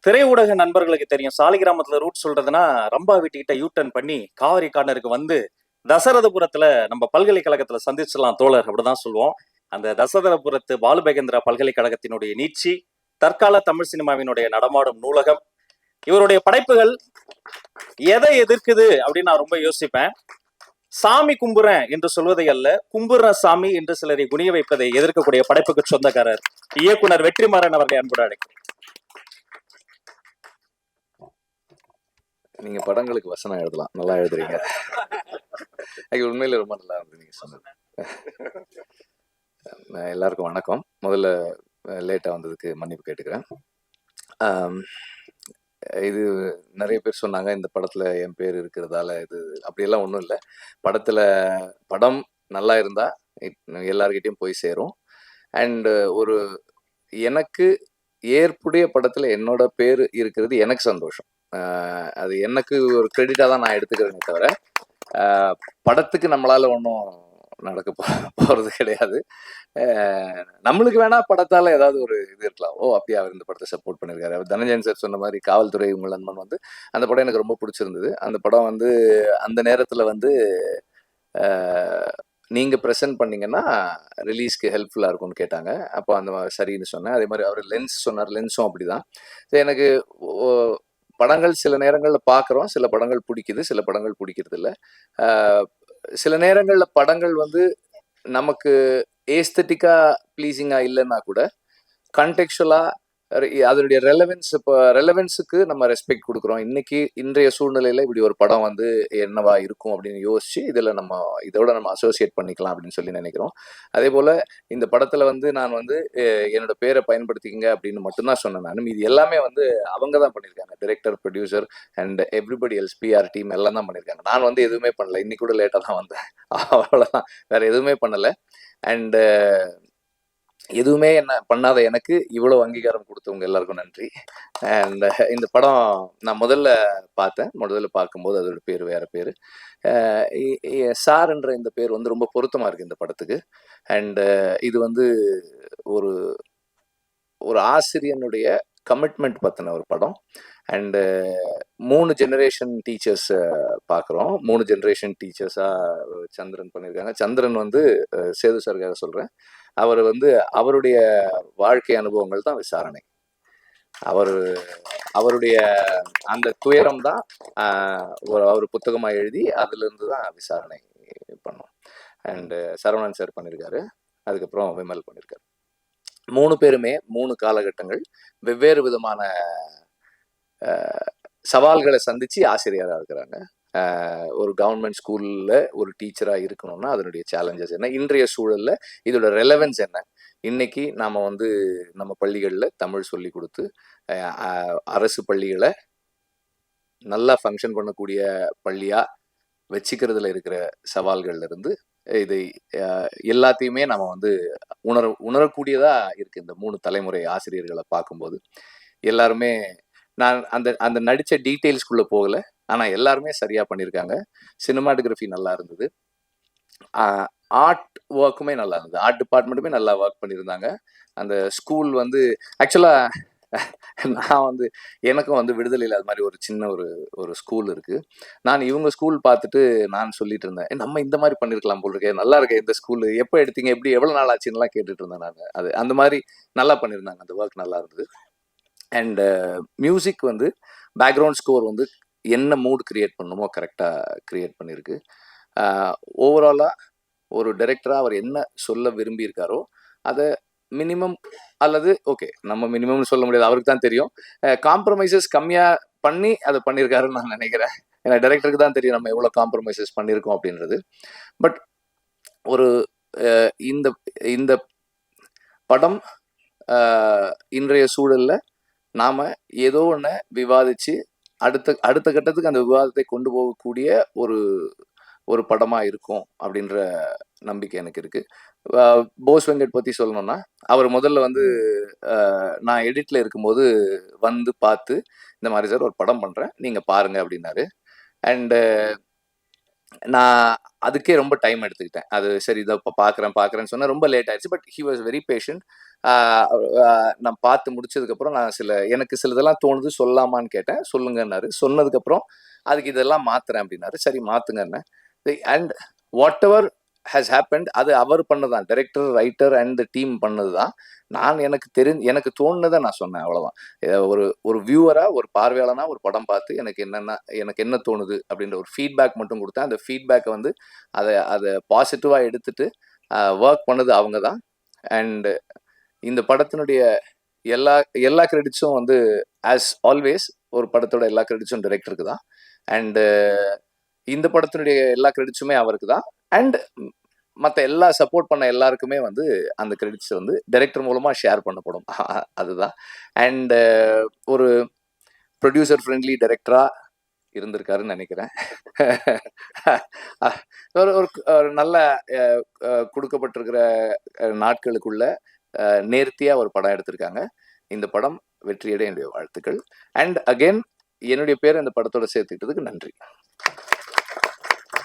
திரை ஊடக நண்பர்களுக்கு தெரியும். சாலிகிராமத்துல ரூட் சொல்றதுன்னா, ரம்பா வீட்டுக்கிட்ட யூ டர்ன் பண்ணி காவிரி கார்னருக்கு வந்து தசரதபுரத்துல நம்ம பல்கலைக்கழகத்துல சந்திச்சிடலாம் தோழர் அப்படிதான் சொல்லுவோம். அந்த தசரதபுரத்து பாலுபேகேந்திரா பல்கலைக்கழகத்தினுடைய நீட்சி, தற்கால தமிழ் சினிமாவினுடைய நடமாடும் நூலகம், இவருடைய படைப்புகள் எதை எதிர்க்குது அப்படின்னு நான் ரொம்ப யோசிப்பேன். சாமி கும்புறேன் என்று சொல்வதை அல்ல, கும்புற சாமி என்று சிலரை குனிய வைப்பதை எதிர்க்கக்கூடிய படைப்புக்கு சொந்தக்காரர் இயக்குனர் வெற்றிமாறன் அவர்களை அன்புடன் அழைக்கிறேன். நீங்க படங்களுக்கு வசனம் எழுதலாம், நல்லா எழுதுறீங்க. உண்மையில ரொம்ப நல்லா இருந்து நீங்க சொன்னது. எல்லாருக்கும் வணக்கம். முதல்ல லேட்டா வந்ததுக்கு மன்னிப்பு கேட்டுக்கிறேன். இது நிறைய பேர் சொன்னாங்க இந்த படத்துல என் பேர் இருக்கிறதால இது அப்படியெல்லாம் ஒன்றும் இல்லை. படம் நல்லா இருந்தா எல்லார்கிட்டையும் போய் சேரும். அண்ட் ஒரு எனக்கு ஏற்புடைய படத்துல என்னோட பேர் இருக்கிறது எனக்கு சந்தோஷம். அது எனக்கு ஒரு கிரெடிட்டா தான் நான் எடுத்துக்கிறேனே தவிர படத்துக்கு நம்மளால ஒன்றும் நடக்க போறது கிடையாது. நம்மளுக்கு வேணா படத்தால ஏதாவது ஒரு இது இருக்கலாம். ஓ அப்படியே அவர் இந்த படத்தை சப்போர்ட் பண்ணியிருக்காரு. அவர் தனஞ்சயன் சார் சொன்ன மாதிரி காவல்துறை உங்கள் நண்பன் வந்து அந்த படம் எனக்கு ரொம்ப பிடிச்சிருந்தது. அந்த படம் வந்து அந்த நேரத்துல வந்து நீங்க ப்ரெசென்ட் பண்ணீங்கன்னா ரிலீஸ்க்கு ஹெல்ப்ஃபுல்லா இருக்கும்னு கேட்டாங்க. அப்போ அந்த சரின்னு சொன்னேன். அதே மாதிரி அவர் லென்ஸ் சொன்னார், லென்ஸும் அப்படிதான். எனக்கு படங்கள் சில நேரங்களில் பார்க்குறோம், சில படங்கள் பிடிக்குது, சில படங்கள் பிடிக்கிறது இல்லை. சில நேரங்களில் படங்கள் வந்து நமக்கு ஏஸ்தட்டிக்கா ப்ளீஸிங்காக இல்லைன்னா கூட கண்டெக்சுவலா அதனுடைய ரெலவென்ஸுக்கு நம்ம ரெஸ்பெக்ட் கொடுக்குறோம். இன்றைய சூழ்நிலையில இப்படி ஒரு படம் வந்து என்னவா இருக்கும் அப்படின்னு யோசிச்சு இதோட நம்ம அசோசியேட் பண்ணிக்கலாம் அப்படின்னு சொல்லி நினைக்கிறோம். அதே போல இந்த படத்துல வந்து நான் வந்து என்னோட பேரை பயன்படுத்திக்கங்க அப்படின்னு மட்டும்தான் சொன்னேன். நான் இது எல்லாமே வந்து அவங்க தான் பண்ணியிருக்காங்க. Director, producer and everybody else, PR team எல்லாம் தான் பண்ணியிருக்காங்க. நான் வந்து எதுவுமே பண்ணல. இன்னைக்கு கூட லேட்டாக தான் வந்தேன், அவ்வளோதான். வேற எதுவுமே பண்ணலை. அண்ட் எதுவுமே என்ன பண்ணாத எனக்கு இவ்வளவு அங்கீகாரம் கொடுத்தவங்க எல்லாருக்கும் நன்றி. அண்ட் இந்த படம் நான் முதல்ல பார்க்கும்போது அதோட பேர் வேற பேர். சார்ன்ற இந்த பேர் வந்து ரொம்ப பொருத்தமா இருக்கு இந்த படத்துக்கு. அண்ட் இது வந்து ஒரு ஒரு ஆசிரியனுடைய கமிட்மெண்ட் பத்தின ஒரு படம். அண்டு 3 ஜெனரேஷன் டீச்சர்ஸ் பார்க்குறோம். 3 ஜெனரேஷன் டீச்சர்ஸாக சந்திரன் பண்ணியிருக்காங்க. சந்திரன் வந்து சேது சாருக்காக சொல்கிறேன். அவர் வந்து அவருடைய வாழ்க்கை அனுபவங்கள் தான் விசாரணை. அவருடைய அந்த துயரம் தான் அவர் புத்தகமாக எழுதி அதுலேருந்து தான் விசாரணை பண்ணோம். அண்டு சரவணன் சார் பண்ணியிருக்காரு, அதுக்கப்புறம் விமல் பண்ணியிருக்காரு. 3 பேருமே 3 காலகட்டங்கள் வெவ்வேறு விதமான சவால்களை சந்திச்சு ஆசிரியராக இருக்கிறாங்க. ஒரு கவர்மெண்ட் ஸ்கூல்ல ஒரு டீச்சரா இருக்கணும்னா அதனுடைய சேலஞ்சஸ் என்ன, இன்றைய சூழல்ல இதோட ரெலவென்ஸ் என்ன, இன்னைக்கு நாம வந்து நம்ம பள்ளிகள்ல தமிழ் சொல்லி கொடுத்து அரசு பள்ளிகளை நல்லா ஃபங்க்ஷன் பண்ணக்கூடிய பள்ளியா வச்சுக்கிறதுல இருக்கிற சவால்கள்ல இருந்து இதை எல்லாத்தையுமே நம்ம வந்து உணரக்கூடியதா இருக்கு. இந்த 3 தலைமுறை ஆசிரியர்களை பார்க்கும்போது எல்லாருமே, நான் அந்த நடிச்ச டீட்டெயில்ஸ்குள்ள போகல, ஆனா எல்லாருமே சரியா பண்ணியிருக்காங்க. சினிமாட்டோகிராஃபி நல்லா இருந்தது, ஆர்ட் ஒர்க்குமே நல்லா இருந்தது, ஆர்ட் டிபார்ட்மெண்ட்டுமே நல்லா ஒர்க் பண்ணியிருந்தாங்க. அந்த ஸ்கூல் வந்து ஆக்சுவலா நான் வந்து எனக்கும் வந்து விடுதலையில் அது மாதிரி ஒரு சின்ன ஒரு ஸ்கூல் இருக்கு. நான் இவங்க ஸ்கூல் பார்த்துட்டு நான் சொல்லிட்டு இருந்தேன், நம்ம இந்த மாதிரி பண்ணியிருக்கலாம் போல் இருக்கேன், நல்லா இருக்கேன் இந்த ஸ்கூல், எப்போ எடுத்தீங்க, எப்படி எவ்வளோ நாள் ஆச்சுன்னுலாம் கேட்டுட்டு இருந்தேன் நான். அந்த மாதிரி நல்லா பண்ணியிருந்தாங்க, அந்த ஒர்க் நல்லா இருந்தது. அண்ட் மியூசிக் வந்து பேக்ரவுண்ட் ஸ்கோர் வந்து என்ன மூட் கிரியேட் பண்ணணுமோ கரெக்டாக கிரியேட் பண்ணியிருக்கு. ஓவராலாக ஒரு டைரக்டராக அவர் என்ன சொல்ல விரும்பியிருக்காரோ அதை மினிமம், அல்லது ஓகே நம்ம மினிமம்னு சொல்ல முடியாது, அவருக்கு தான் தெரியும், காம்ப்ரமைசஸ் கம்மியாக பண்ணி அதை பண்ணியிருக்காருன்னு நான் நினைக்கிறேன். ஏன்னா டைரக்டருக்கு தான் தெரியும் நம்ம எவ்வளோ காம்ப்ரமைசஸ் பண்ணியிருக்கோம் அப்படின்றது. பட் ஒரு இந்த படம் இன்றைய சூழலில் நாம் ஏதோ ஒன்று விவாதித்து அடுத்த கட்டத்துக்கு அந்த விவாதத்தை கொண்டு போகக்கூடிய ஒரு படமாக இருக்கும் அப்படின்ற நம்பிக்கை எனக்கு இருக்குது. போஸ் வெங்கட் பற்றி சொல்லணும்னா, அவர் முதல்ல வந்து நான் எடிட்டில் இருக்கும்போது வந்து பார்த்து இந்த மாதிரி சார் ஒரு படம் பண்ணுறேன் நீங்கள் பாருங்கள் அப்படின்னாரு. அண்டு நான் அதுக்கே ரொம்ப டைம் எடுத்துக்கிட்டேன். அது சரி இதை இப்போ பார்க்குறேன்னு சொன்னால் ரொம்ப லேட் ஆயிடுச்சு. But he was very patient. நான் பார்த்து முடிச்சதுக்கப்புறம் நான் எனக்கு சிலதெல்லாம் தோணுது சொல்லாமான்னு கேட்டேன். சொல்லுங்கன்னாரு. சொன்னதுக்கப்புறம் அதுக்கு இதெல்லாம் மாத்துறேன் அப்படின்னாரு. சரி மாத்துங்கன்னேன். And whatever has happened அது அவர் பண்ணதான். டைரக்டர், ரைட்டர் அண்ட் டீம் பண்ணது தான். நான் எனக்கு தோணுனதை நான் சொன்னேன் அவ்வளோதான். ஒரு வியூவரா, ஒரு பார்வையாளனா ஒரு படம் பார்த்து எனக்கு என்ன தோணுது அப்படின்ற ஒரு ஃபீட்பேக் மட்டும் கொடுத்தேன். அந்த ஃபீட்பேக்கை வந்து அதை பாசிட்டிவாக எடுத்துட்டு ஒர்க் பண்ணது அவங்க தான். அண்ட் இந்த படத்தினுடைய எல்லா எல்லா கிரெடிட்ஸும் வந்து ஆஸ் ஆல்வேஸ் ஒரு படத்தோட எல்லா கிரெடிட்ஸும் டைரக்டருக்கு தான். அண்டு இந்த படத்தினுடைய எல்லா கிரெடிட்ஸுமே அவருக்கு தான். அண்ட் மற்ற எல்லா சப்போர்ட் பண்ண எல்லாருக்குமே வந்து அந்த கிரெடிட்ஸ் வந்து டைரக்டர் மூலமாக ஷேர் பண்ணப்படும். அதுதான். அண்ட் ஒரு ப்ரொடியூசர் ஃப்ரெண்ட்லி டைரக்டராக இருந்திருக்காருன்னு நினைக்கிறேன். ஒரு நல்ல கொடுக்கப்பட்டிருக்கிற நாட்களுக்குள்ள நேர்த்தியாக ஒரு படம் எடுத்திருக்காங்க. இந்த படம் வெற்றியடைய என்னுடைய வாழ்த்துக்கள். அண்ட் அகெயின் என்னுடைய பேர் இந்த படத்தோட சேர்த்துக்கிட்டதுக்கு நன்றி.